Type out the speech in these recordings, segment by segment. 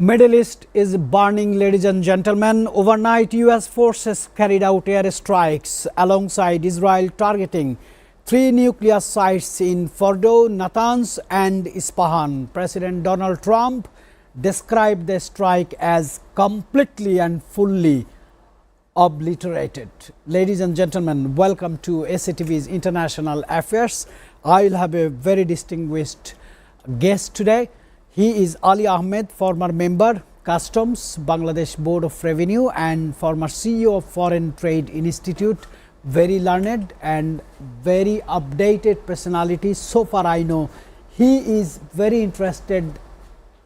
Middle East is burning, ladies and gentlemen. Overnight, US forces carried out air strikes alongside Israel, targeting 3 nuclear sites in Fordo, Natanz and Isfahan. President Donald Trump described the strike as completely and fully obliterated. Ladies and gentlemen, welcome to SATV's International Affairs. I will have a very distinguished guest today. He is Ali Ahmed, former member, Customs, Bangladesh Board of Revenue and former CEO of Foreign Trade Institute. Very learned and very updated personality. So far I know he is very interested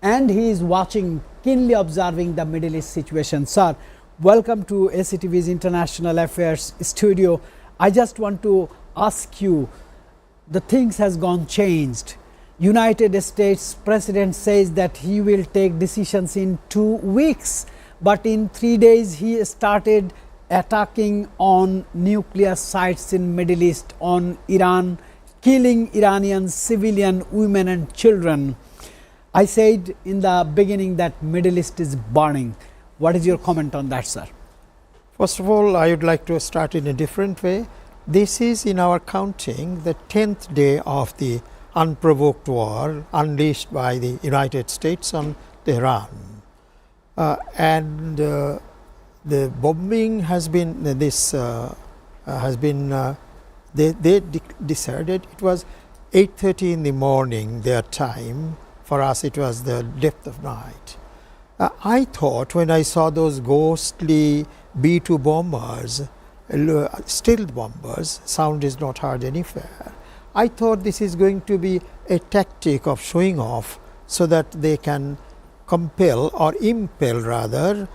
and he is watching, keenly observing the Middle East situation. Sir, welcome to SATV's International Affairs studio. I just want to ask you, the things has gone changed. United States President says that he will take decisions in 2 weeks, but in 3 days he started attacking on nuclear sites in Middle East, on Iran, killing Iranian civilian women and children. I said in the beginning that Middle East is burning. What is your comment on that, sir? First of all, I would like to start in a different way. This is, in our counting, the 10th day of the unprovoked war unleashed by the United States on Tehran. The bombing has been, they decided it was 8:30 in the morning their time. For us it was the depth of night. I thought when I saw those ghostly B-2 bombers, stealth bombers, sound is not heard anywhere. I thought this is going to be a tactic of showing off so that they can compel or impel rather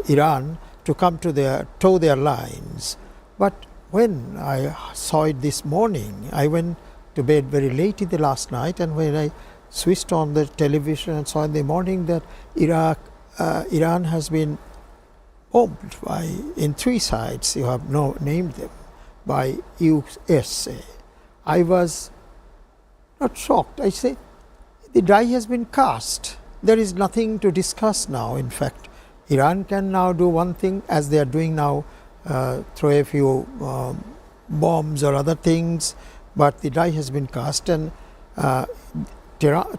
Iran to come to toe their lines. But when I saw it this morning, I went to bed very late in the last night, and when I switched on the television and saw in the morning that Iran has been bombed in 3 sites, you have named them, by USA. I was not shocked. I say the die has been cast. There is nothing to discuss now. In fact, Iran can now do one thing, as they are doing now, throw a few bombs or other things, but the die has been cast. And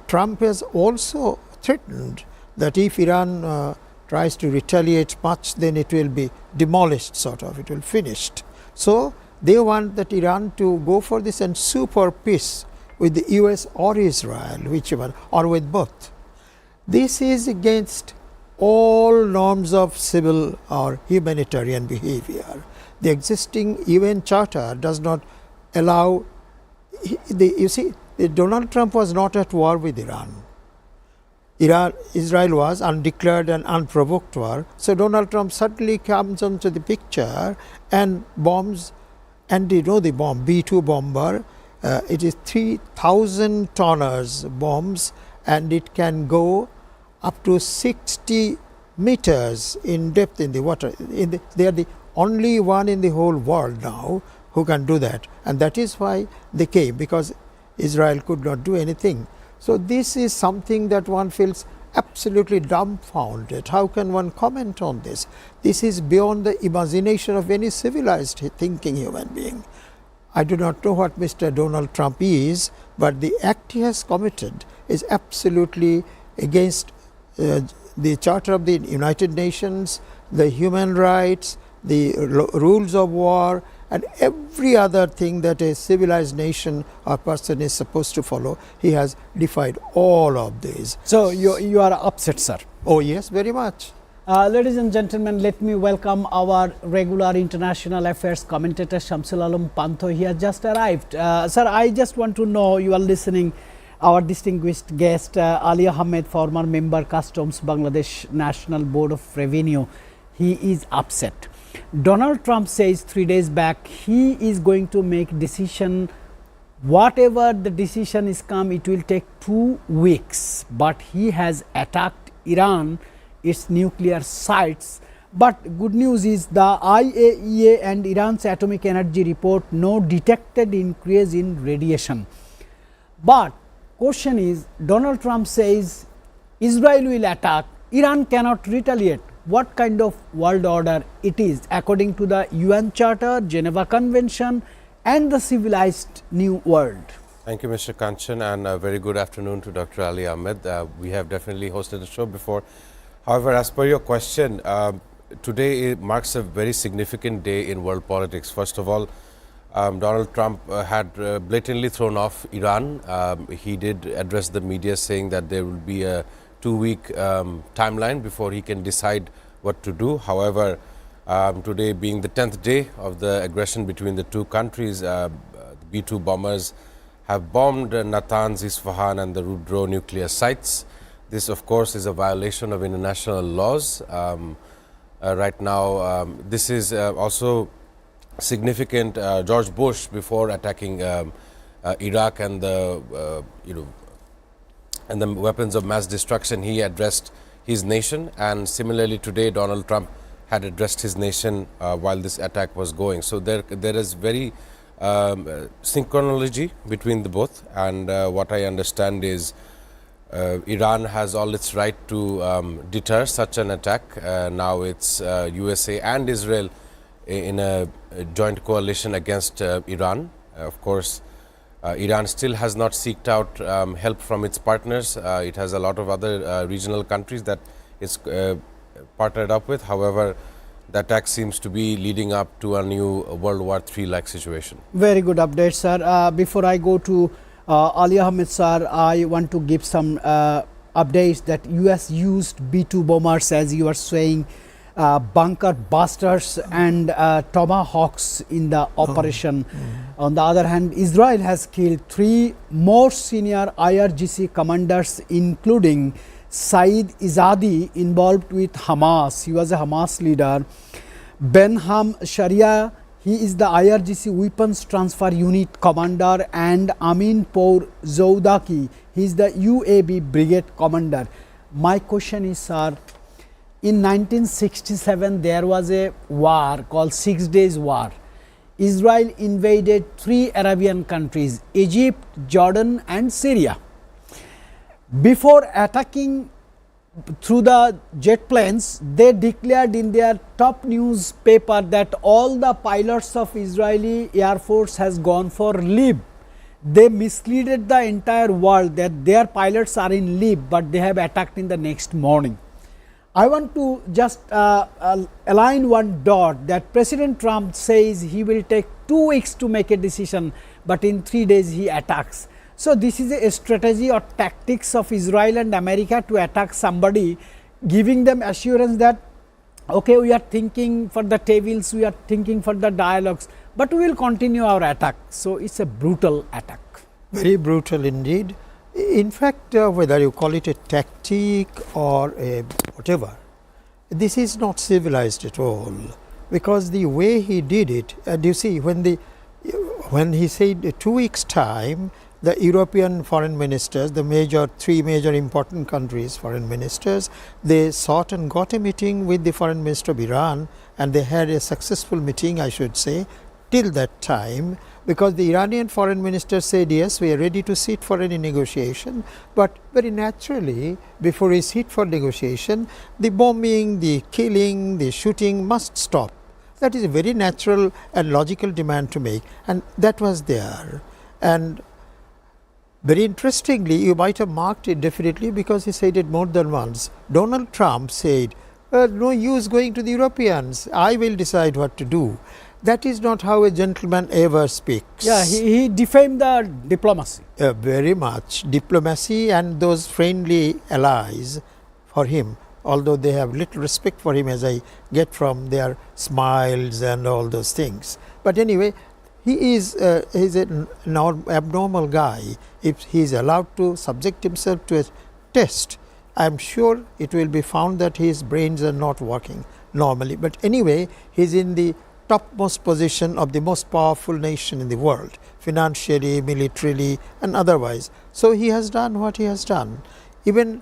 Trump has also threatened that if Iran tries to retaliate much, then it will be demolished, sort of, it will finished. So they want that Iran to go for this and sue for peace with the US or Israel, whichever, or with both. This is against all norms of civil or humanitarian behavior. The existing UN Charter does not allow, you see, Donald Trump was not at war with Iran. Israel was undeclared and unprovoked war. So Donald Trump suddenly comes onto the picture and bombs. And you know the bomb, B-2 bomber, it is 3,000 tonners bombs, and it can go up to 60 meters in depth in the water. They are the only one in the whole world now who can do that. And that is why they came, because Israel could not do anything. So this is something that one feels absolutely dumbfounded. How can one comment on this? This is beyond the imagination of any civilized thinking human being. I do not know what Mr. Donald Trump is, but the act he has committed is absolutely against the Charter of the United Nations, the human rights, the rules of war, and every other thing that a civilized nation or person is supposed to follow. He has defied all of these. So you are upset, sir? Oh yes, very much. Ladies and gentlemen, let me welcome our regular international affairs commentator Shamsul Alam Pantho. He has just arrived. Sir, I just want to know, you are listening, our distinguished guest Ali Ahmed, former member, Customs, Bangladesh National Board of Revenue. He is upset. Donald Trump says 3 days back he is going to make decision. Whatever the decision is come, it will take 2 weeks. But he has attacked Iran, its nuclear sites. But good news is the IAEA and Iran's atomic energy report no detected increase in radiation. But question is, Donald Trump says Israel will attack, Iran cannot retaliate. What kind of world order it is according to the UN Charter, Geneva Convention and the civilized new world? Thank you, Mr. Kanchan, and a very good afternoon to Dr. Ali Ahmed. We have definitely hosted a show before. However, as per your question, today marks a very significant day in world politics. First of all, Donald Trump had blatantly thrown off Iran. He did address the media saying that there will be a 2-week timeline before he can decide what to do. However, today being the 10th day of the aggression between the two countries, the B-2 bombers have bombed Natanz, Isfahan and the Rudro nuclear sites. This of course is a violation of international laws. Right now, this is also significant. George Bush, before attacking Iraq and the and the weapons of mass destruction, he addressed his nation, and similarly today Donald Trump had addressed his nation while this attack was going. So there is very synchronology between the both, and what I understand is Iran has all its right to deter such an attack. Now it's USA and Israel in a joint coalition against Iran. Of course, Iran still has not sought out help from its partners. It has a lot of other regional countries that it's partnered up with. However, the attack seems to be leading up to a new World War III-like situation. Very good update, sir. Before I go to Ali Ahmed, sir, I want to give some updates that US used B-2 bombers, as you are saying, bunker busters and tomahawks in the operation. On the other hand, Israel has killed 3 more senior IRGC commanders, including Saeed Izadi, involved with Hamas. He was a Hamas leader. Benham Sharia, he is the IRGC Weapons Transfer Unit commander, and Amin Pour Zoudaki, he is the UAB Brigade commander. My question is, sir, in 1967 there was a war called 6 Days War. Israel invaded 3 Arabian countries, Egypt, Jordan and Syria. Before attacking through the jet planes, they declared in their top newspaper that all the pilots of Israeli Air Force has gone for leave. They misleaded the entire world that their pilots are in leave, but they have attacked in the next morning. I want to just align one dot that President Trump says he will take 2 weeks to make a decision, but in 3 days he attacks. So this is a strategy or tactics of Israel and America to attack somebody, giving them assurance that, okay, we are thinking for the tables, we are thinking for the dialogues, but we will continue our attack. So it's a brutal attack. Very brutal indeed. In fact, whether you call it a tactic or a whatever, this is not civilized at all, because the way he did it, and you see, when he said 2 weeks time, the European foreign ministers, the 3 major important countries foreign ministers, they sought and got a meeting with the foreign minister of Iran, and they had a successful meeting, I should say, till that time, because the Iranian foreign minister said, yes, we are ready to sit for any negotiation, but very naturally, before we sit for negotiation, the bombing, the killing, the shooting must stop. That is a very natural and logical demand to make, and that was there. And very interestingly, you might have marked it definitely, because he said it more than once. Donald Trump said, no use going to the Europeans, I will decide what to do. That is not how a gentleman ever speaks. Yeah, he defamed the diplomacy. Very much. Diplomacy and those friendly allies for him, although they have little respect for him, as I get from their smiles and all those things. But anyway, he is an abnormal guy. If he is allowed to subject himself to a test, I am sure it will be found that his brains are not working normally. But anyway, he is in the topmost position of the most powerful nation in the world, financially, militarily and otherwise. So he has done what he has done. Even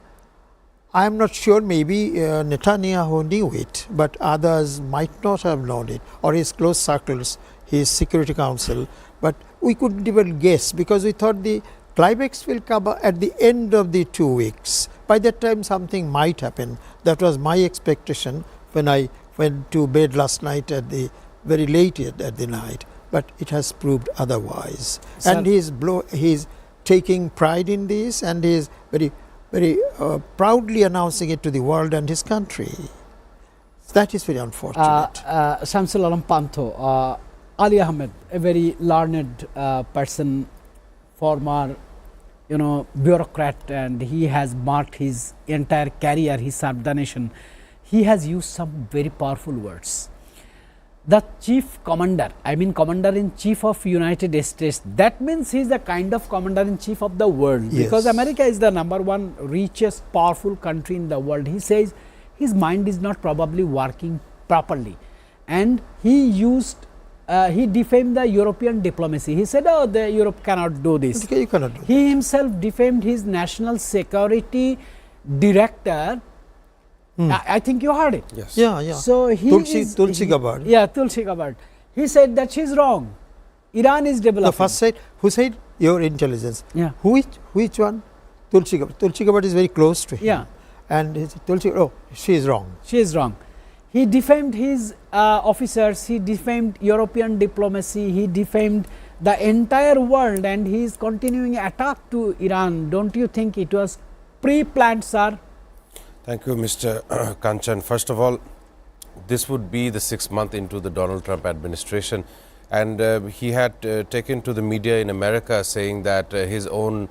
I am not sure, maybe Netanyahu knew it, but others might not have known it, or his close circles, his Security Council, but we couldn't even guess, because we thought the climax will come at the end of the 2 weeks, by that time something might happen. That was my expectation when I went to bed last night at the very late at the night, but it has proved otherwise. Sir, and he is taking pride in this, and he is very proudly announcing it to the world and his country. That is very unfortunate. Shamsul Alam Pantho, Ali Ahmed, a very learned person, former bureaucrat, and he has marked his entire career, he served the nation. He has used some very powerful words. The chief commander, I mean commander-in-chief of United States, that means he is the kind of commander-in-chief of the world, Yes. because America is the #1 richest powerful country in the world. He says his mind is not probably working properly, and he used he defamed the European diplomacy. He said, oh, the Europe cannot do this. Okay, you cannot do that. He himself defamed his national security director. I think you heard it. Yes. Yeah. So he Tulsi Gabbard. Yeah, Tulsi Gabbard. He said that she's wrong. Iran is developing. The first said, who said? Your intelligence. Yeah. Which one? Tulsi Gabbard. Tulsi Gabbard is very close to him. Yeah. And he said, Tulsi, oh, she is wrong. She is wrong. He defamed his officers, he defamed European diplomacy, he defamed the entire world, and he is continuing attack to Iran. Don't you think it was pre-planned, sir? Thank you, Mr. Kanchan. First of all, this would be the 6th month into the Donald Trump administration, and he had taken to the media in America saying that his own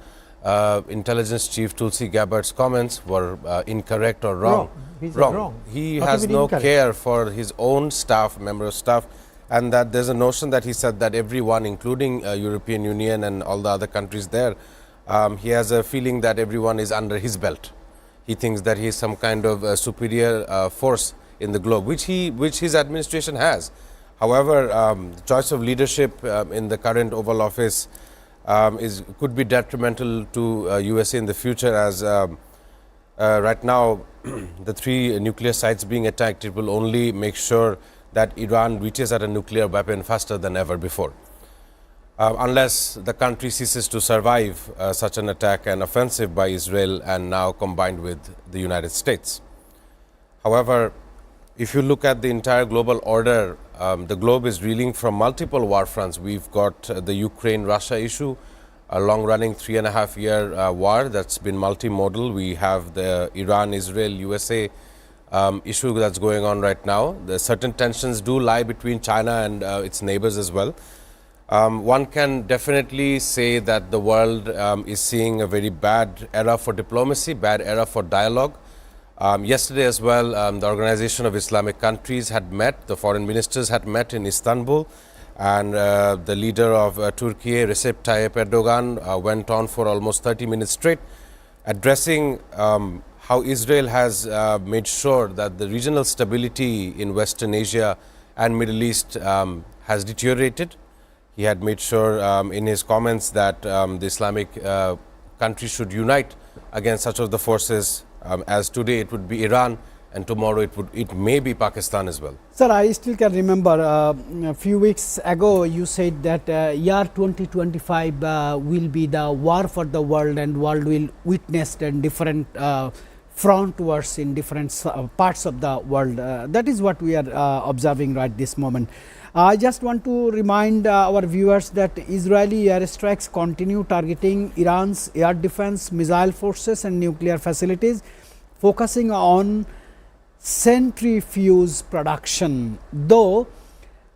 intelligence chief Tulsi Gabbard's comments were incorrect or wrong. He's wrong. He Not has even no incorrect. care for his own staff, member of staff, and that there's a notion that he said that everyone, including European Union and all the other countries there, he has a feeling that everyone is under his belt. He thinks that he is some kind of superior force in the globe, which his administration has. However, the choice of leadership in the current Oval Office could be detrimental to USA in the future, as right now the 3 nuclear sites being attacked, it will only make sure that Iran reaches at a nuclear weapon faster than ever before. Unless the country ceases to survive such an attack and offensive by Israel, and now combined with the United States. However, if you look at the entire global order, the globe is reeling from multiple war fronts. We've got the Ukraine-Russia issue, a long-running 3.5-year war that's been multimodal. We have the Iran-Israel-USA issue that's going on right now. The certain tensions do lie between China and its neighbors as well. One can definitely say that the world is seeing a very bad era for diplomacy, bad era for dialogue. Yesterday as well, the Organization of Islamic Countries had met, the foreign ministers had met in Istanbul, and the leader of Turkey, Recep Tayyip Erdogan, went on for almost 30 minutes straight, addressing how Israel has made sure that the regional stability in Western Asia and Middle East has deteriorated. He had made sure in his comments that the Islamic countries should unite against such of the forces, as today it would be Iran, and tomorrow it may be Pakistan as well. Sir, I still can remember a few weeks ago you said that year 2025 will be the war for the world, and world will witness and different front wars in different parts of the world. That is what we are observing right this moment. I just want to remind our viewers that Israeli airstrikes continue targeting Iran's air defense, missile forces and nuclear facilities, focusing on centrifuge production. Though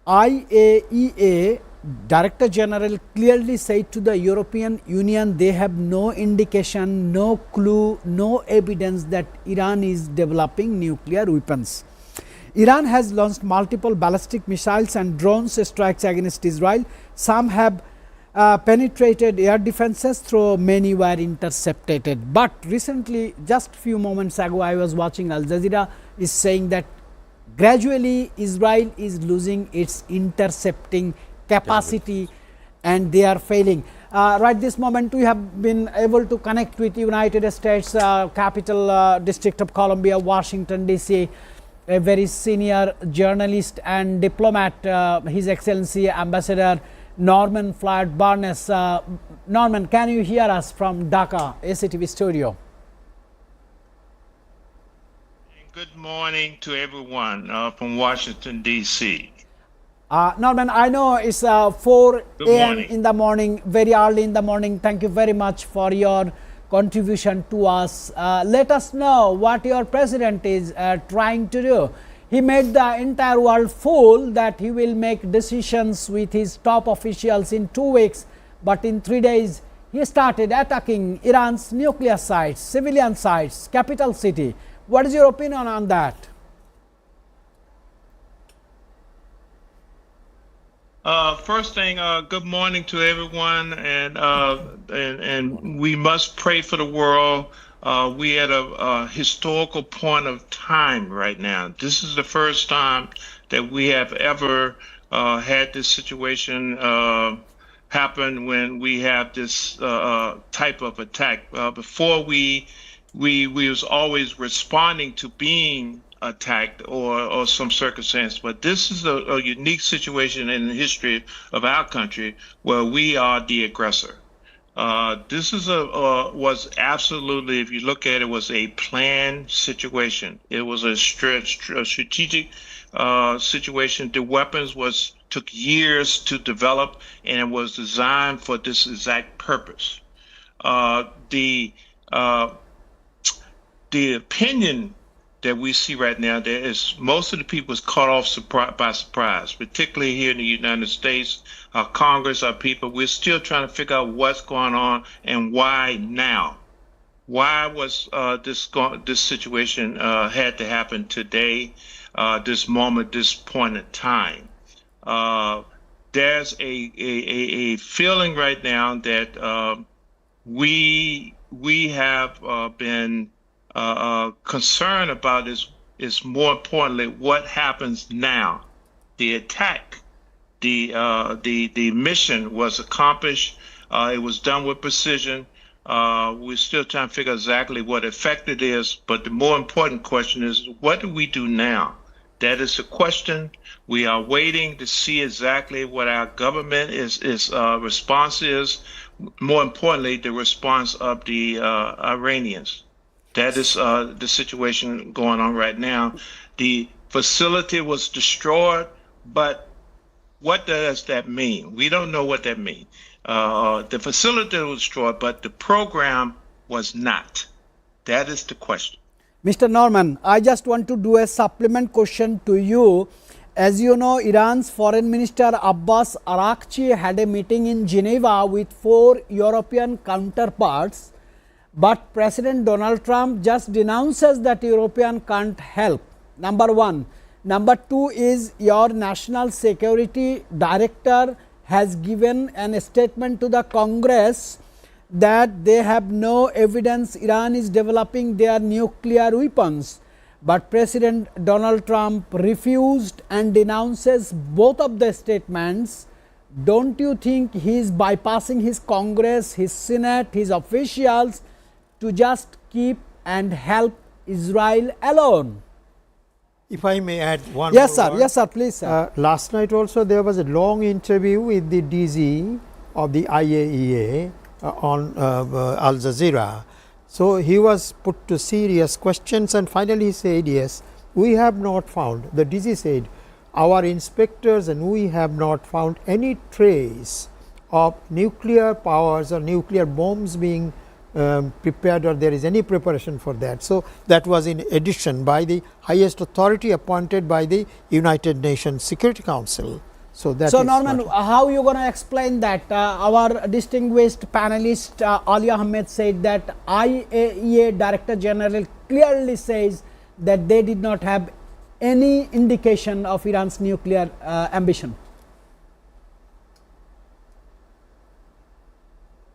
IAEA Director General clearly said to the European Union they have no indication, no clue, no evidence that Iran is developing nuclear weapons. Iran has launched multiple ballistic missiles and drones strikes against Israel. Some have penetrated air defenses, though many were intercepted. But recently, just few moments ago, I was watching Al Jazeera is saying that gradually Israel is losing its intercepting capacity and they are failing. Right this moment, we have been able to connect with United States capital District of Columbia, Washington DC. A very senior journalist and diplomat, His Excellency Ambassador Norman Floyd Barnes. Norman, can you hear us from Dhaka, SATV studio? Good morning to everyone from Washington, D.C. Norman, I know it's 4 Good a.m. morning. in the morning, very early in the morning. Thank you very much for your contribution to us. Let us know what your president is trying to do. He made the entire world fool that he will make decisions with his top officials in 2 weeks, but in 3 days he started attacking Iran's nuclear sites, civilian sites, capital city. What is your opinion on that? First thing, good morning to everyone, and we must pray for the world. We at a historical point of time right now. This is the first time that we have ever had this situation happen when we have this type of attack. Before we was always responding to being attacked or some circumstance, but this is a unique situation in the history of our country where we are the aggressor. This is was absolutely, if you look at it, was a planned situation. It was a strategic situation. The weapons took years to develop, and it was designed for this exact purpose. The opinion that we see right now, there is most of the people is caught off by surprise, particularly here in the United States. Our Congress, our people, we're still trying to figure out what's going on and why now. Why was this situation had to happen today, this moment, this point in time? There's a feeling right now that we have been concern about is more importantly what happens now. The attack, the mission was accomplished. It was done with precision. We're still trying to figure exactly what effect it is, but the more important question is, what do we do now? That is the question. We are waiting to see exactly what our government response is. More importantly, the response of the Iranians. That is the situation going on right now. The facility was destroyed, but what does that mean? We don't know what that means. The facility was destroyed, but the program was not. That is the question. Mr. Norman, I just want to do a supplement question to you. As you know, Iran's Foreign Minister Abbas Araghchi had a meeting in Geneva with 4 European counterparts. But President Donald Trump just denounces that European can't help. Number 1. Number 2 is your National Security Director has given a statement to the Congress that they have no evidence Iran is developing their nuclear weapons. But President Donald Trump refused and denounces both of the statements. Don't you think he is bypassing his Congress, his Senate, his officials to just keep and help Israel alone? If I may add one Yes, more sir. word. Yes, sir. Please, sir. Last night also there was a long interview with the DG of the IAEA on Al Jazeera. So he was put to serious questions, and finally he said, yes, we have not found, the DG said, our inspectors and we have not found any trace of nuclear powers or nuclear bombs being prepared, or there is any preparation for that. So that was in addition by the highest authority appointed by the United Nations Security Council. So that So is Norman, what- how you going to explain that? Our distinguished panelist Ali Ahmed said that IAEA Director General clearly says that they did not have any indication of Iran's nuclear ambition.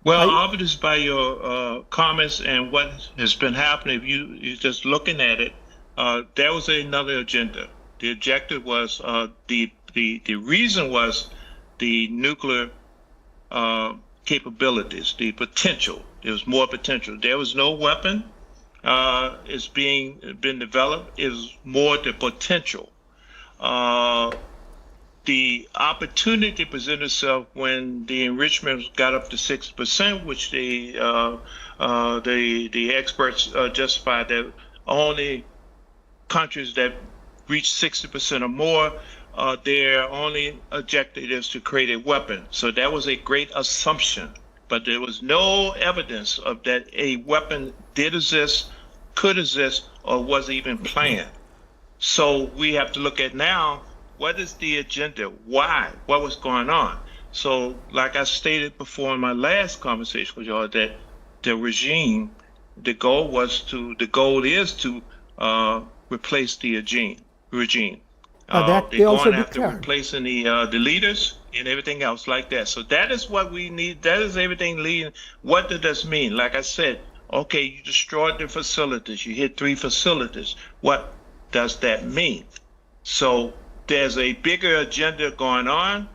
Well, obvious by your comments and what has been happening, if you're just looking at it, there was another agenda. The objective was the reason was the nuclear capabilities, the potential. There was more potential. There was no weapon is been developed. It was more the potential. The opportunity presented itself when the enrichment got up to 6%, which the experts justified that only countries that reach 60% or more, their only objective is to create a weapon. So that was a great assumption, but there was no evidence of that a weapon did exist, could exist, or was even planned. So we have to look at now, what is the agenda? Why? What was going on? So like I stated before in my last conversation with y'all, that the regime, the goal is to replace the regime. That They're they also going after declared. replacing the leaders and everything else like that. So that is what we need. That is everything leading. What does this mean? Like I said, okay, you destroyed the facilities. You hit 3 facilities. What does that mean? So there's a bigger agenda going on.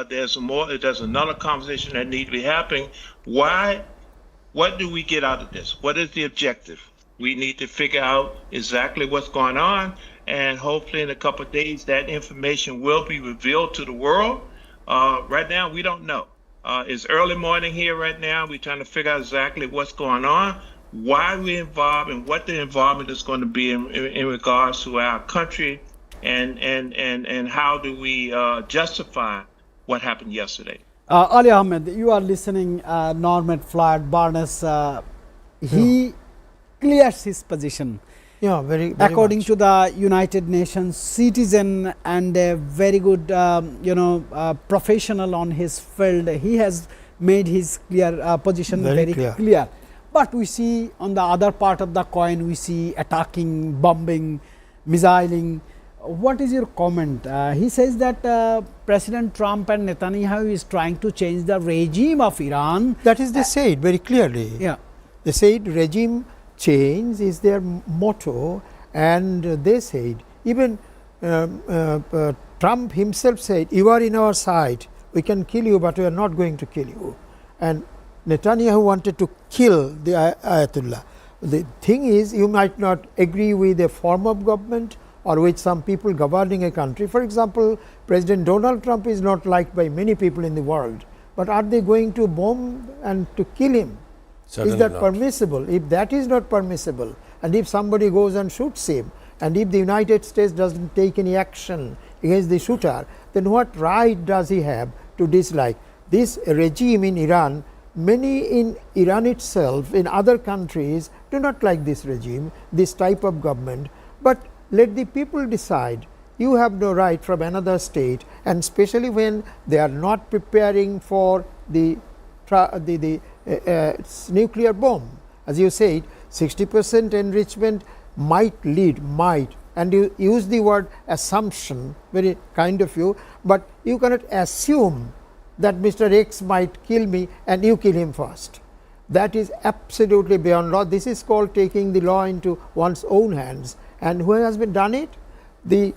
There's another conversation that needs to be happening. What do we get out of this? What is the objective? We need to figure out exactly what's going on, and hopefully in a couple of days that information will be revealed to the world. Right now, we don't know. It's early morning here right now. We're trying to figure out exactly what's going on, why we're involved, and what the involvement is going to be in regards to our country, and how do we justify what happened yesterday. Ali Ahmed, you are listening Norman Floyd Barnes. He clears his position. Yeah, very According much. to the United Nations citizen and a very good, professional on his field, he has made his clear position Very very clear. clear. But we see on the other part of the coin, we see attacking, bombing, missiling. What is your comment? He says that President Trump and Netanyahu is trying to change the regime of Iran. That is they said very clearly. Yeah. They said regime change is their motto, and they said, even Trump himself said, you are in our side, we can kill you, but we are not going to kill you. And Netanyahu wanted to kill the Ayatollah. The thing is, you might not agree with a form of government or with some people governing a country. For example, President Donald Trump is not liked by many people in the world, but are they going to bomb and to kill him? Certainly Is that not. permissible? If that is not permissible, and if somebody goes and shoots him, and if the United States doesn't take any action against the shooter, then what right does he have to dislike this regime in Iran? Many in Iran itself, in other countries, do not like this regime, this type of government, but let the people decide. You have no right from another state, and especially when they are not preparing for the nuclear bomb. As you said, 60% enrichment might lead, and you use the word assumption, very kind of you, but you cannot assume that Mr. X might kill me and you kill him first. That is absolutely beyond law. This is called taking the law into one's own hands. And who has been done it? The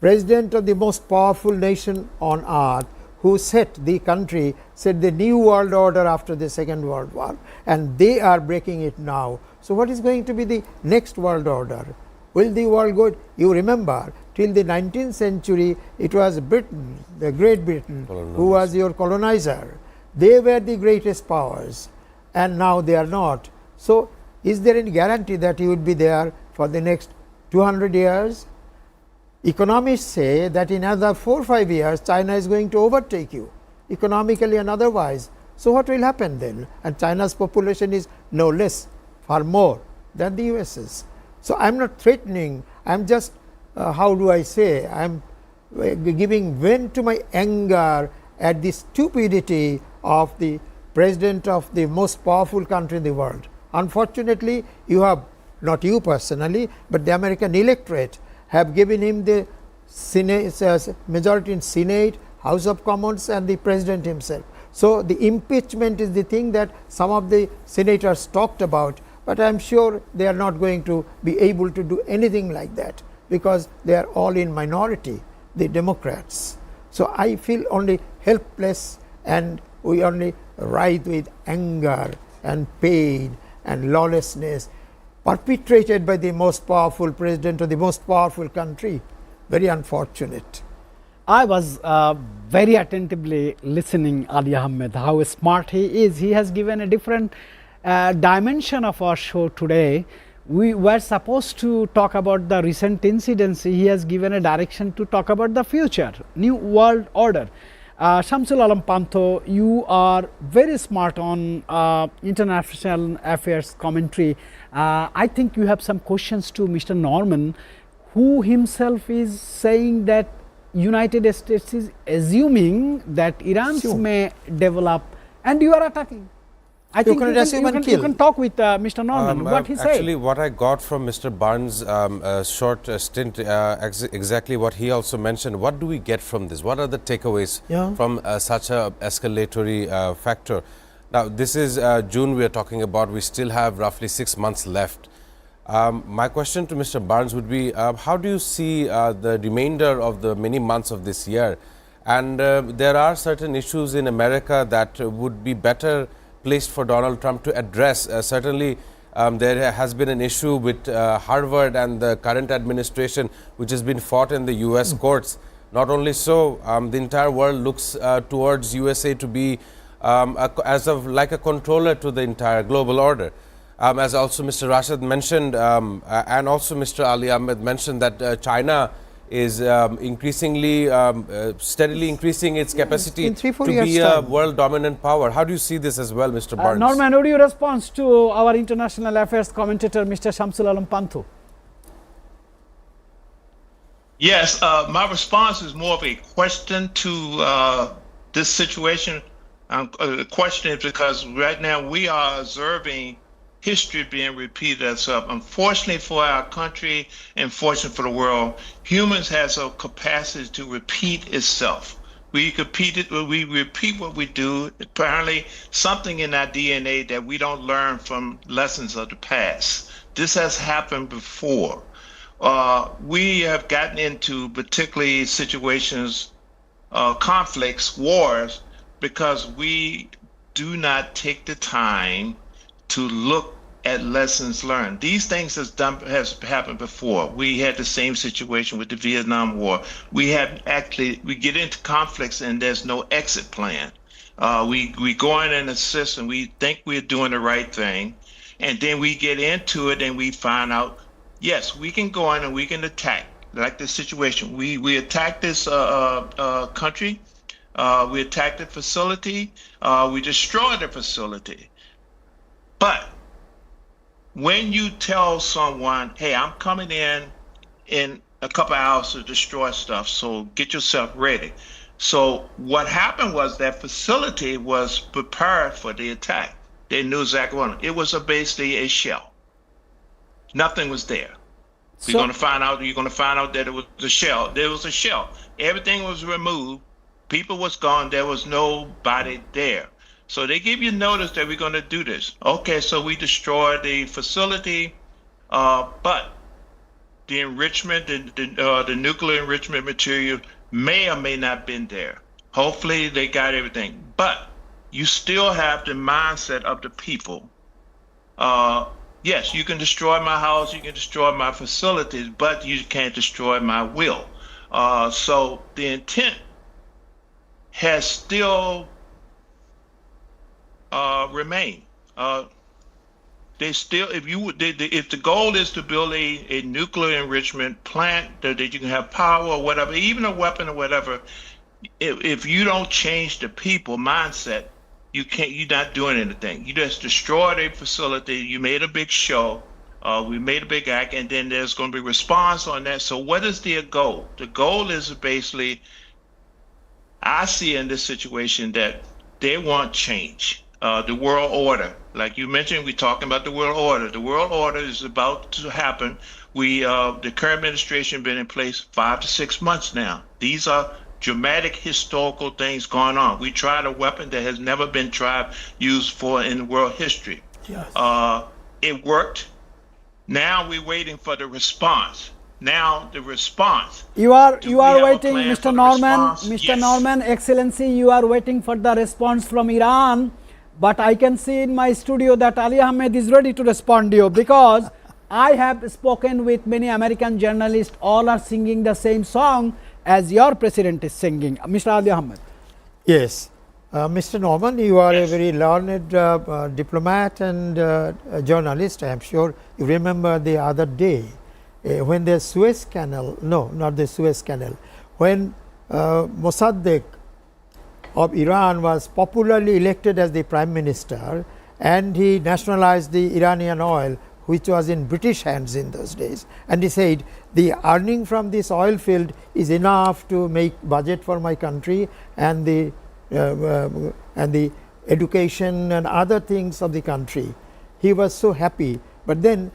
president of the most powerful nation on earth, who set the country, set the new world order after the Second World War, and they are breaking it now. So what is going to be the next world order? Will the world go? You remember, till the 19th century, it was Britain, the Great Britain, who was your colonizer. They were the greatest powers, and now they are not. So is there any guarantee that you would be there for the next 200 years? Economists say that in another 4 or 5 years, China is going to overtake you, economically and otherwise. So what will happen then? And China's population is no less, far more than the US's. So I am not threatening, I am just, how do I say, I am giving vent to my anger at the stupidity of the president of the most powerful country in the world. Unfortunately, you have, not you personally, but the American electorate have given him the Senate, majority in Senate, House of Commons, and the president himself. So the impeachment is the thing that some of the senators talked about, but I am sure they are not going to be able to do anything like that, because they are all in minority, the Democrats. So I feel only helpless, and we only writhe with anger and pain and lawlessness perpetrated by the most powerful president of the most powerful country. Very unfortunate. I was very attentively listening Ali Ahmed, how smart he is. He has given a different dimension of our show today. we were supposed to talk about the recent incidents. He has given a direction to talk about the future, new world order. Shamsul Alam Pantho, you are very smart on international affairs commentary. I think you have some questions to Mr. Norman, who himself is saying that United States is assuming that Iran may develop, and you are attacking. I think you can talk with Mr. Norman, what he said. Actually, what I got from Mr. Barnes' short stint, exactly what he also mentioned. What do we get from this? What are the takeaways from such a escalatory factor? Now, this is June we are talking about. We still have roughly 6 months left. My question to Mr. Barnes would be, how do you see the remainder of the many months of this year? And there are certain issues in America that would be better placed for Donald Trump to address. Certainly, there has been an issue with Harvard and the current administration, which has been fought in the U.S. courts. Not only so, the entire world looks towards USA to be like a controller to the entire global order. As also Mr. Rashid mentioned, and also Mr. Ali Ahmed mentioned that China is steadily increasing its capacity to be a world dominant power. How do you see this as well, Mr. Barnes? Norman, would you respond to our international affairs commentator, Mr. Shamsul Alam Pantho? Yes, my response is more of a question to this situation. The question is because right now we are observing history being repeated itself. Unfortunately for our country and fortunately for the world, humans has a capacity to repeat itself. We repeat what we do. Apparently something in our DNA that we don't learn from lessons of the past. This has happened before. We have gotten into particularly situations, conflicts, wars, because we do not take the time to look at lessons learned. These things has happened before. We had the same situation with the Vietnam War. We get into conflicts and there's no exit plan. We go in and assist and we think we're doing the right thing. And then we get into it and we find out, yes, we can go in and we can attack, like this situation. We attack this country, we attack the facility, we destroy the facility. But when you tell someone, hey, I'm coming in a couple hours to destroy stuff, so get yourself ready. So what happened was that facility was prepared for the attack. They knew exactly what it was. Basically a shell. Nothing was there. You're going to find out that it was a shell. There was a shell. Everything was removed. People was gone. There was nobody there. So they give you notice that we're going to do this. Okay, so we destroyed the facility, but the enrichment, the nuclear enrichment material may or may not have been there. Hopefully they got everything. But you still have the mindset of the people. Yes, you can destroy my house, you can destroy my facilities, but you can't destroy my will. So the intent has still remain. They still, if the goal is to build a nuclear enrichment plant that you can have power or whatever, even a weapon or whatever, if you don't change the people mindset, you're not doing anything. You just destroyed a facility. You made a big show. We made a big act, and then there's going to be response on that. So what is their goal? The goal is basically, I see in this situation that they want change. The world order, like you mentioned, we're talking about the world order. The world order is about to happen. The current administration been in place 5 to 6 months now. These are dramatic historical things going on. We tried a weapon that has never been used for in world history. Yes. It worked. Now we're waiting for the response. Now the response. You are waiting, Mr. Norman. Mr. Yes. Norman, Excellency, you are waiting for the response from Iran. But I can see in my studio that Ali Ahmed is ready to respond to you, because I have spoken with many American journalists. All are singing the same song as your president is singing. Mr. Ali Ahmed. Yes. Mr. Norman, you are a very learned diplomat and journalist. I am sure you remember the other day when the Suez Canal, no, not the Suez Canal, when Mossadegh of Iran was popularly elected as the Prime Minister, and he nationalized the Iranian oil, which was in British hands in those days, and he said the earning from this oil field is enough to make budget for my country and the education and other things of the country. He was so happy. But then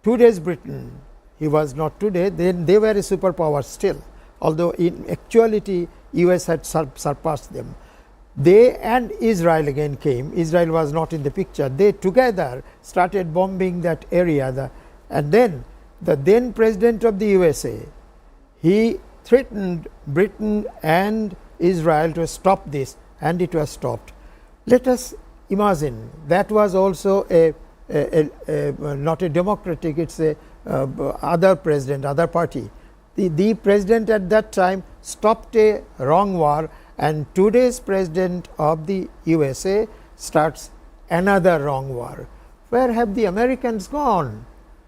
today's Britain, he was not today, then they were a superpower still, although in actuality US had surpassed them. They and Israel again came. Israel was not in the picture. They together started bombing that area. And then the then president of the USA, he threatened Britain and Israel to stop this, and it was stopped. Let us imagine that was also not a democratic, it's a other president, other party. The president at that time stopped a wrong war, and today's president of the USA starts another wrong war. Where have the Americans gone?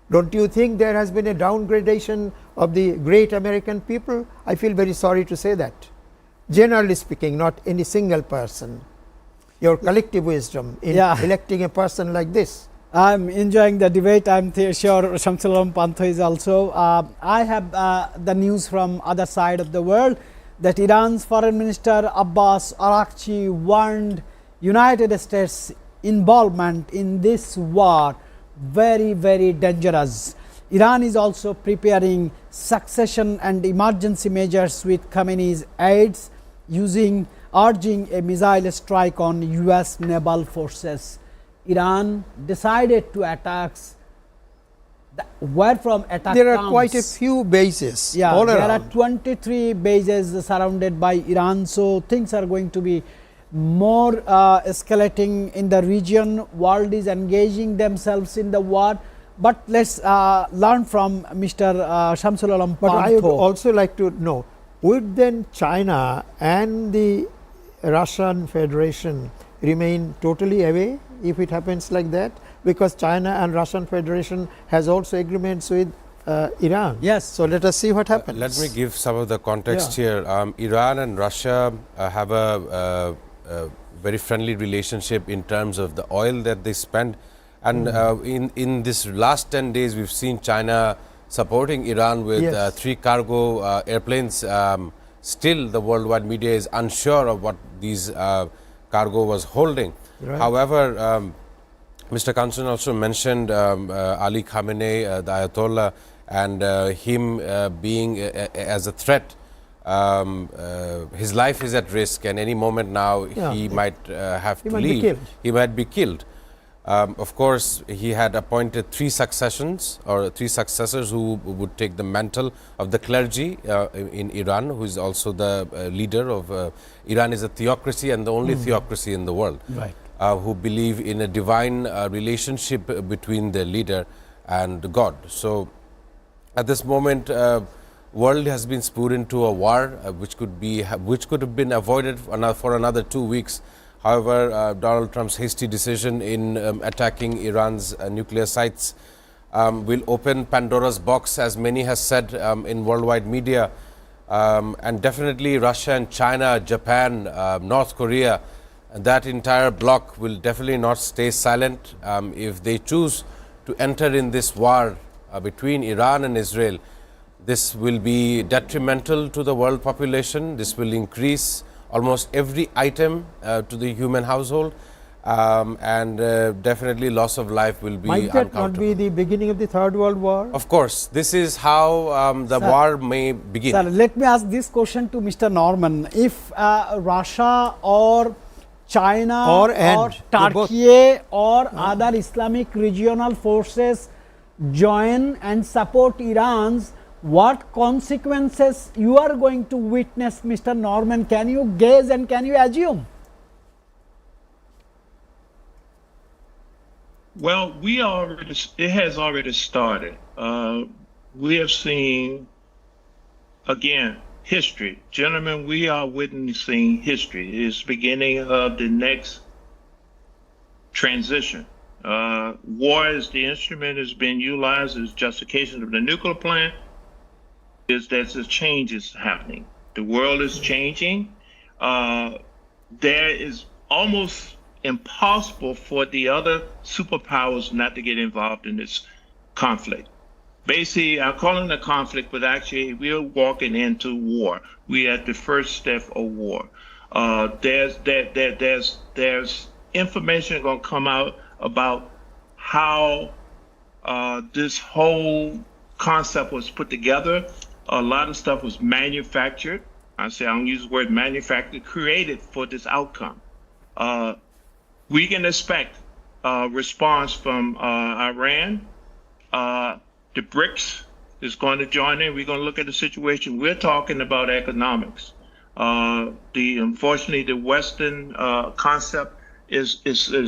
Don't you think there has been a downgradation of the great American people? I feel very sorry to say that. Generally speaking, not any single person. Your collective wisdom in electing a person like this. I'm enjoying the debate. I'm sure Shamsul Pantho is also. I have the news from other side of the world that Iran's Foreign Minister Abbas Araghchi warned United States involvement in this war very, very dangerous. Iran is also preparing succession and emergency measures with Khamenei's aides, urging a missile strike on US naval forces. Iran decided to attack. Where from attack There are comes. quite a few bases all there around. are 23 bases surrounded by Iran, so things are going to be more escalating in the region. World is engaging themselves in the war, but let's learn from Mr. Shamsul Alam But I would Pantho. also like to know, would then China and the Russian Federation remain totally away if it happens like that? Because China and Russian Federation has also agreements with Iran. Yes. So let us see what happens. Let me give some of the context here. Iran and Russia have a very friendly relationship in terms of the oil that they spend. And in this last 10 days, we've seen China supporting Iran with 3 cargo airplanes. Still, the worldwide media is unsure of what these cargo was holding. Right. However, Mr. Kanchan also mentioned Ali Khamenei, the Ayatollah, and him being as a threat. His life is at risk, and any moment now he might have to leave. He might be killed. Of course, he had appointed 3 successors who would take the mantle of the clergy in Iran, who is also the leader of Iran is a theocracy and the only theocracy in the world. Right. Who believe in a divine relationship between the leader and God. So, at this moment, world has been spurred into a war which could have been avoided for another 2 weeks. However, Donald Trump's hasty decision in attacking Iran's nuclear sites will open Pandora's box, as many has said in worldwide media, and definitely Russia and China, Japan, North Korea. That entire bloc will definitely not stay silent. If they choose to enter in this war between Iran and Israel, this will be detrimental to the world population. This will increase almost every item to the human household, and definitely loss of life will be uncountable. Might that not be the beginning of the Third World War? Of course, this is how the war may begin. Sir, let me ask this question to Mr. Norman. If Russia or China or Turkey or other Islamic regional forces join and support Iran's, what consequences you are going to witness, Mr. Norman? Can you guess and can you assume? Well, it has already started. We have seen, again, history. Gentlemen, we are witnessing history. It's the beginning of the next transition. War as the instrument has been utilized as justification of the nuclear plant. Is that a change is happening. The world is changing. There is almost impossible for the other superpowers not to get involved in this conflict. Basically, I'm calling it a conflict, but actually we're walking into war. We're at the first step of war. There's information going to come out about how this whole concept was put together. A lot of stuff was manufactured. I don't use the word manufactured, created for this outcome. We can expect a response from Iran. The BRICS is going to join in. We're going to look at the situation. We're talking about economics. Unfortunately, the Western concept is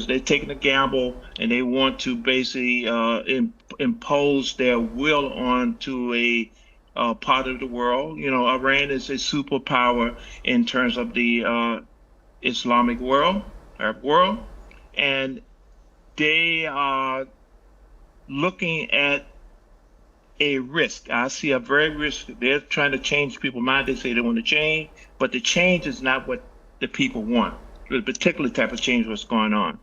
they're taking a gamble and they want to basically impose their will onto a part of the world. You know, Iran is a superpower in terms of the Islamic world, Arab world, and they are looking at a risk. I see a very risk. They're trying to change people's mind. They say they want to change, but the change is not what the people want. The particular type of change what's going on.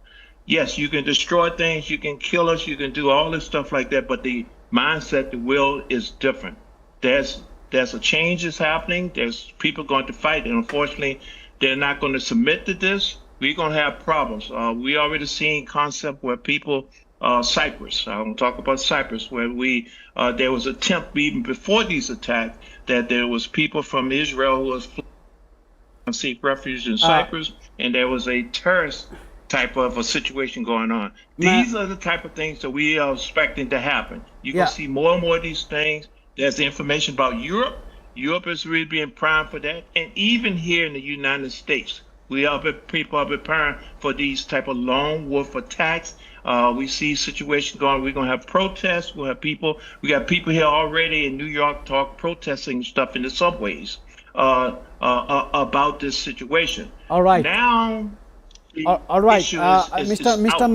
Yes, you can destroy things, you can kill us, you can do all this stuff like that, but the mindset, the will is different. There's a change is happening. There's people going to fight, and unfortunately, they're not going to submit to this. We're going to have problems. We already seen concept where people, Cyprus. I'm going to talk about Cyprus, where there was attempt even before these attacks that there was people from Israel who was seek refuge in Cyprus, and there was a terrorist type of a situation going on. These are the type of things that we are expecting to happen. You're going to see more and more of these things. There's the information about Europe. Europe is really being primed for that. And even here in the United States, people are preparing for these type of lone wolf attacks. We see situation going. We're going to have protests. We'll have people. We got people here already in New York protesting stuff in the subways about this situation. All right. Now, all right, Mr.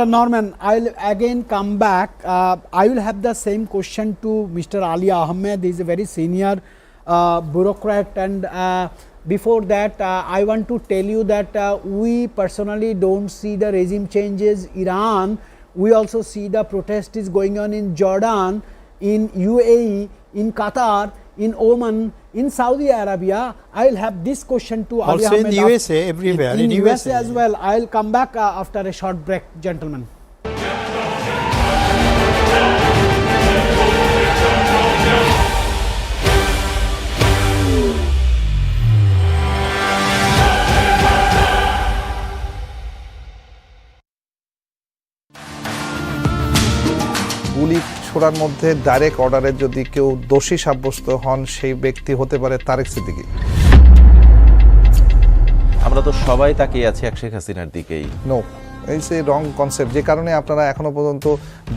Norman, I'll again come back. I will have the same question to Mr. Ali Ahmed. He is a very senior bureaucrat, and before that, I want to tell you that we personally don't see the regime changes in Iran. We also see the protest is going on in Jordan, in UAE, in Qatar, in Oman, in Saudi Arabia. I'll have this question to Ali also Ahmed. in the USA, everywhere. In USA as well. I'll come back after a short break, gentlemen. গুলি ছোড়ার মধ্যে direct অর্ডারে যদি কেউ দোষী সাব্যস্ত হন, সেই ব্যক্তি হতে পারে তারেক সিদ্দিকী। আমরা তো সবাই তাকিয়ে আছি শেখ হাসিনার দিকেই। নো, এই যে রং কনসেপ্ট, যে কারণে আপনারা এখনো পর্যন্ত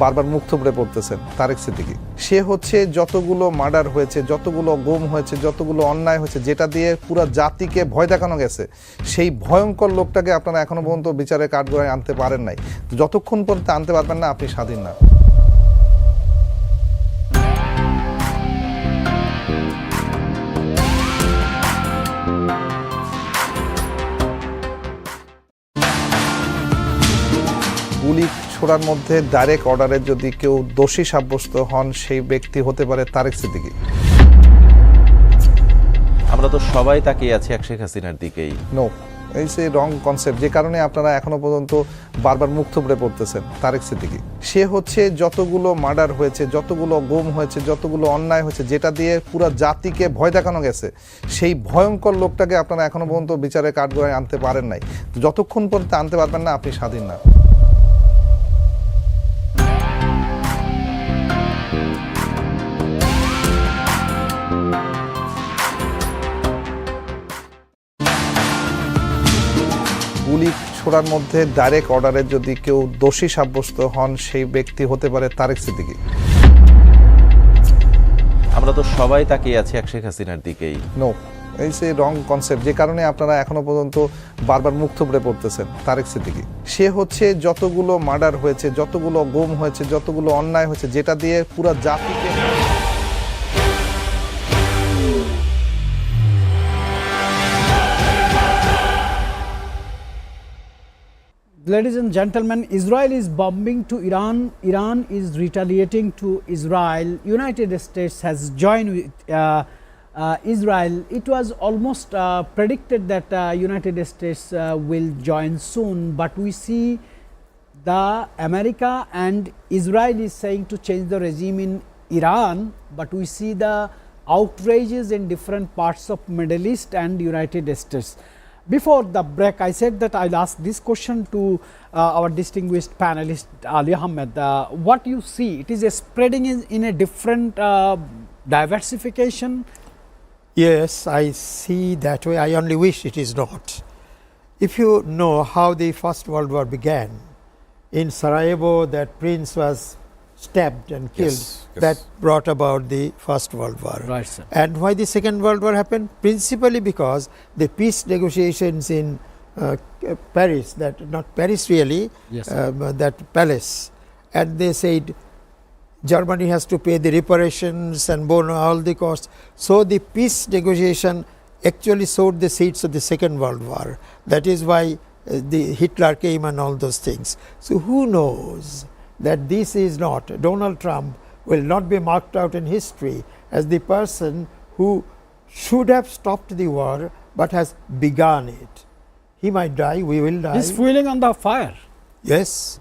বারবার মুখ থুবড়ে পড়তেছেন। তারেক সিদ্দিকী সে হচ্ছে যতগুলো মার্ডার হয়েছে, যতগুলো গুম হয়েছে, যতগুলো অন্যায় হয়েছে, যেটা দিয়ে পুরো জাতিকে ভয় দেখানো গেছে, সেই ভয়ঙ্কর লোকটাকে আপনারা এখনো পর্যন্ত বিচারের কাঠগড়ায় আনতে পারেন নাই। যতক্ষণ পর্যন্ত আনতে পারবেন না, আপনি স্বাধীন না। গুলি ছোড়ার মধ্যে ডাইরেক্ট অর্ডারে যদি কেউ দোষী সাব্যস্ত হন, সেই ব্যক্তি হতে পারে তারেক সিদ্দিকী। আমরা তো সবাই তাকিয়ে আছি শেখ হাসিনার দিকেই। নো, এই যে রং কনসেপ্ট, যে কারণে আপনারা এখনো পর্যন্ত বারবার মুখ থুবড়ে পড়তেছেন। তারেক সিদ্দিকী সে হচ্ছে যতগুলো মার্ডার হয়েছে, যতগুলো গুম হয়েছে, যতগুলো অন্যায় হয়েছে, যেটা দিয়ে পুরো জাতিকে ভয় দেখানো গেছে, সেই ভয়ঙ্কর লোকটাকে আপনারা এখনো পর্যন্ত বিচারের কাঠগড়ায় আনতে পারেন নাই। যতক্ষণ পর্যন্ত আনতে পারবেন না, আপনি স্বাধীন না। গুলি ছোড়ার মধ্যে ডাইরেক্ট অর্ডারে যদি কেউ দোষী সাব্যস্ত হন, সেই ব্যক্তি হতে পারে তারেক সিদ্দিকী। আমরা তো সবাই তাকিয়ে আছি এক শেখ হাসিনার দিকেই। নো, এই সে রং কনসেপ্ট, যে কারণে আপনারা এখনো পর্যন্ত বারবার মুখ থুবড়ে পড়তেছেন তারেক সিদ্দিকী। সে হচ্ছে যতগুলো মার্ডার হয়েছে, যতগুলো গুম হয়েছে, যতগুলো অন্যায় হয়েছে, যেটা দিয়ে পুরো জাতিকে Ladies and gentlemen, Israel is bombing to Iran. Iran is retaliating to Israel. United States has joined with Israel. It was almost predicted that United States will join soon, but we see the America and Israel is saying to change the regime in Iran, but we see the outrages in different parts of Middle East and United States. Before the break, I said that I'll ask this question to our distinguished panelist Ali Ahmed. What you see, it is a spreading in a different diversification. Yes, I see that way. I only wish it is not. If you know how the First World War began, in Sarajevo that prince was stabbed and killed. Yes. That brought about the First World War. Right, sir. And why the Second World War happened? Principally because the peace negotiations in Paris, that not Paris really, Yes, that palace, and they said Germany has to pay the reparations and borne all the costs. So the peace negotiation actually sowed the seeds of the Second World War. That is why the Hitler came and all those things. So who knows that this is not, Donald Trump will not be marked out in history as the person who should have stopped the war but has begun it. He might die, we will die. He's fueling on the fire. Yes.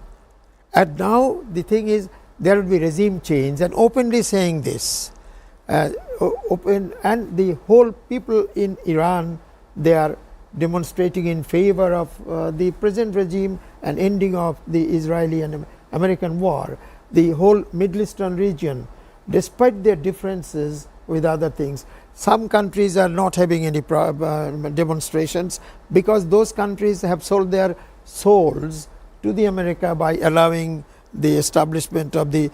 And now the thing is, there will be regime change, and openly saying this, and the whole people in Iran, they are demonstrating in favor of the present regime and ending of the Israeli and American war. The whole Middle Eastern region, despite their differences with other things, some countries are not having any demonstrations because those countries have sold their souls to the America by allowing the establishment of the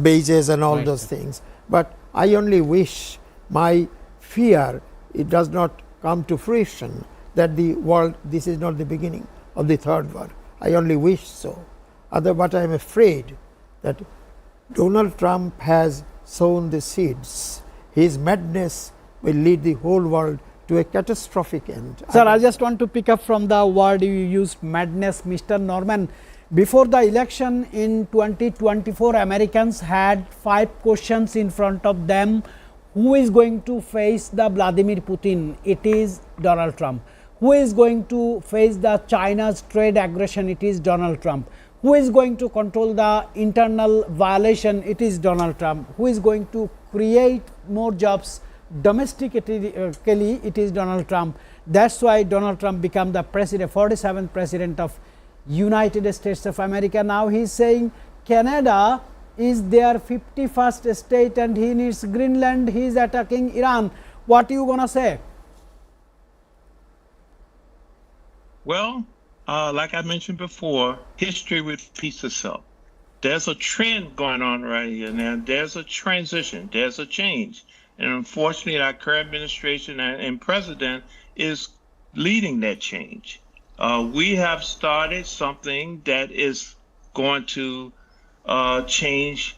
bases and all those things. But I only wish, my fear, it does not come to fruition, that the world, this is not the beginning of the Third War. I only wish so. But I am afraid that Donald Trump has sown the seeds. His madness will lead the whole world to a catastrophic end. Sir, I just want to pick up from the word you used, madness, Mr. Norman. Before the election in 2024, Americans had 5 questions in front of them. Who is going to face the Vladimir Putin? It is Donald Trump. Who is going to face the China's trade aggression? It is Donald Trump. Who is going to control the internal violation? It is Donald Trump. Who is going to create more jobs domestically? It is Donald Trump. That's why Donald Trump became the president, 47th president of United States of America. Now he is saying Canada is their 51st state and he needs Greenland. He is attacking Iran. What are you going to say? Well, like I mentioned before, history repeats itself. There's a trend going on right here now. There's a transition. There's a change. And unfortunately, our current administration and president is leading that change. We have started something that is going to change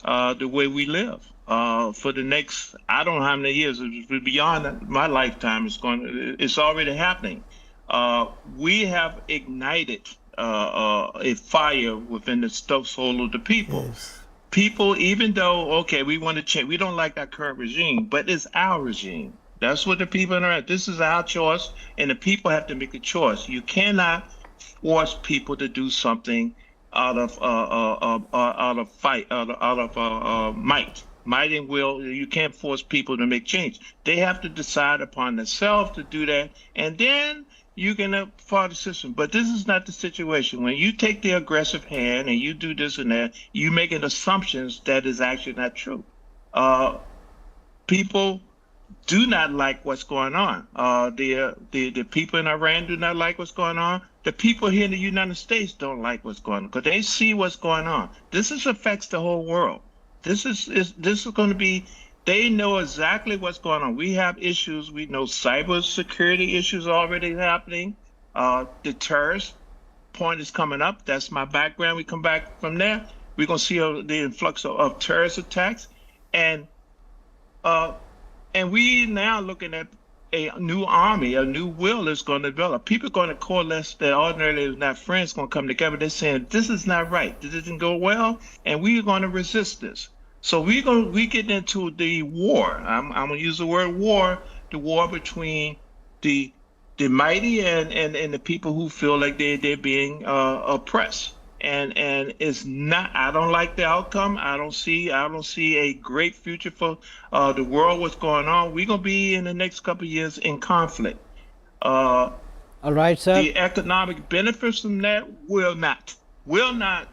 the way we live for the next, I don't know how many years, beyond my lifetime. It's already happening. We have ignited a fire within the soul of the people. Yes. People, even though, okay, we want to change, we don't like our current regime, but it's our regime. That's what the people are at. This is our choice, and the people have to make a choice. You cannot force people to do something out of might. Might and will, you can't force people to make change. They have to decide upon themselves to do that, and then you can follow the system. But this is not the situation. When you take the aggressive hand and you do this and that, you making assumptions that is actually not true. People do not like what's going on. The people in Iran do not like what's going on. The people here in the United States don't like what's going on because they see what's going on. This affects the whole world. This is going to be They know exactly what's going on. We have issues. We know cybersecurity issues already happening. The terrorist point is coming up. That's my background. We come back from there. We're going to see the influx of terrorist attacks. And we now looking at a new army, a new will is going to develop. People are going to coalesce that ordinarily is not friends, going to come together. They're saying, this is not right. This didn't go well, and we're going to resist this. So we get into the war. I'm going to use the word war, the war between the mighty and the people who feel like they're being oppressed. And it's not. I don't like the outcome. I don't see a great future for the world. What's going on? We're gonna be in the next couple of years in conflict. All right, sir. The economic benefits from that will not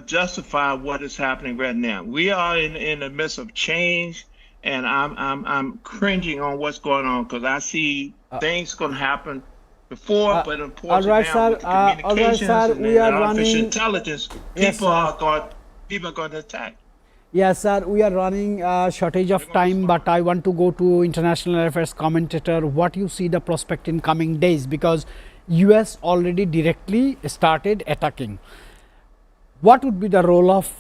justify what is happening right now. We are in the midst of change, and I'm cringing on what's going on because I see things gonna happen before, but unfortunately right, now sir. with communications Sir, and we are artificial running. intelligence, Yes, people are going to attack. Yes, sir. We are running a shortage of time, but I want to go to international affairs commentator. What you see the prospect in coming days, because US already directly started attacking. What would be the role of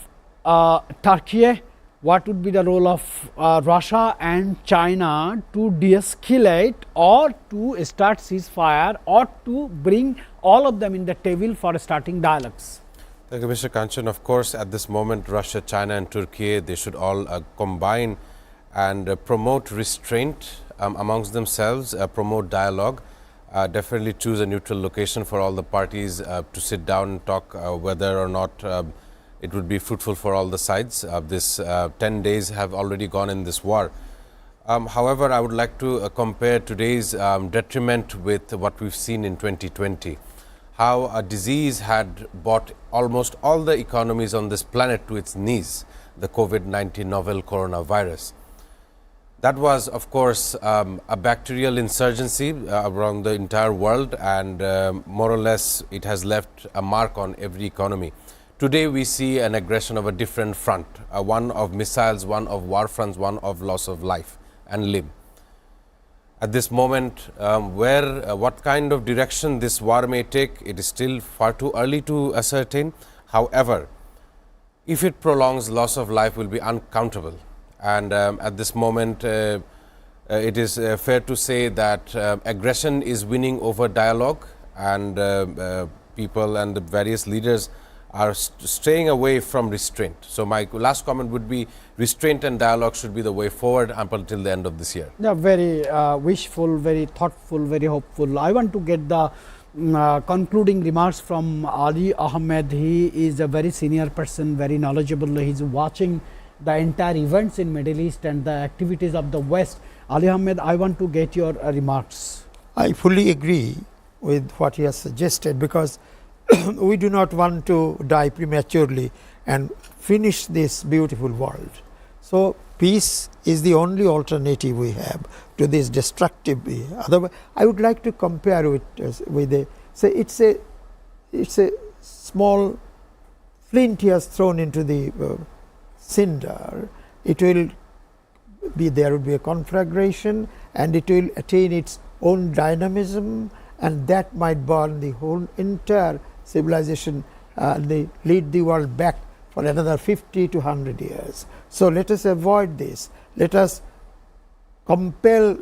Turkey? What would be the role of Russia and China to de-escalate or to start ceasefire or to bring all of them in the table for starting dialogues? Thank you, Mr. Kanchan. Of course, at this moment, Russia, China and Turkey, they should all combine and promote restraint amongst themselves, promote dialogue, definitely choose a neutral location for all the parties to sit down and talk whether or not it would be fruitful for all the sides. This 10 days have already gone in this war. However, I would like to compare today's detriment with what we've seen in 2020. How a disease had brought almost all the economies on this planet to its knees, the COVID-19 novel coronavirus. That was, of course, a bacterial insurgency around the entire world, and more or less it has left a mark on every economy. Today we see an aggression of a different front, one of missiles, one of war fronts, one of loss of life and limb. At this moment, what kind of direction this war may take, it is still far too early to ascertain. However, if it prolongs, loss of life will be uncountable. And at this moment, it is fair to say that aggression is winning over dialogue, and people and the various leaders are straying away from restraint. So my last comment would be restraint and dialogue should be the way forward until the end of this year. Yeah, very wishful, very thoughtful, very hopeful. I want to get the concluding remarks from Ali Ahmed. He is a very senior person, very knowledgeable. He's watching the entire events in Middle East and the activities of the West. Ali Ahmed, I want to get your remarks. I fully agree with what he has suggested, because we do not want to die prematurely and finish this beautiful world. So peace is the only alternative we have to this destructive. Otherwise, I would like to compare it with a, say it's a small flint he has thrown into the cinder. It will be, there will be a conflagration, and it will attain its own dynamism, and that might burn the whole entire civilization, they lead the world back for another 50 to 100 years. So let us avoid this. Let us compel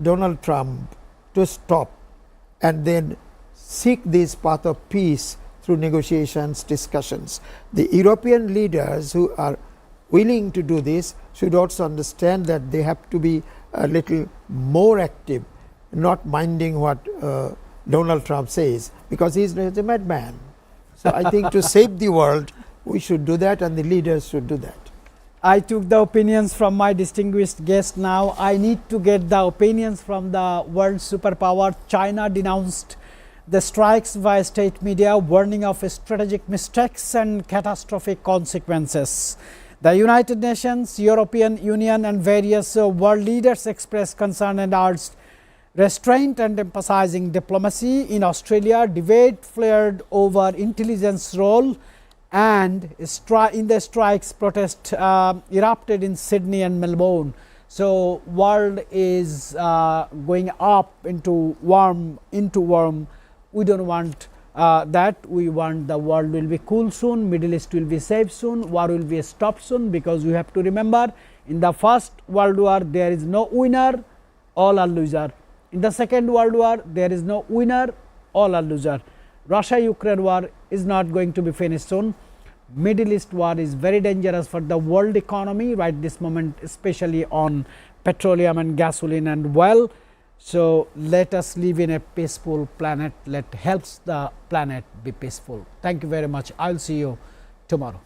Donald Trump to stop and then seek this path of peace through negotiations, discussions. The European leaders who are willing to do this should also understand that they have to be a little more active, not minding what Donald Trump says, because he is a madman. So I think to save the world, we should do that, and the leaders should do that. I took the opinions from my distinguished guest. Now I need to get the opinions from the world superpower. China denounced the strikes via state media, warning of strategic mistakes and catastrophic consequences. The United Nations, European Union and various world leaders expressed concern and urged restraint and emphasizing diplomacy. In Australia, debate flared over intelligence role and in the strikes protest erupted in Sydney and Melbourne. So world is going up into warm. We don't want that. We want the world will be cool soon, Middle East will be safe soon, war will be stopped soon, because we have to remember, in the First World War there is no winner, all are loser. In the Second World War there is no winner, all are loser. Russia-Ukraine war is not going to be finished soon. Middle East war is very dangerous for the world economy right this moment, especially on petroleum and gasoline and oil. So let us live in a peaceful planet. Let helps the planet be peaceful. Thank you very much. I will see you tomorrow.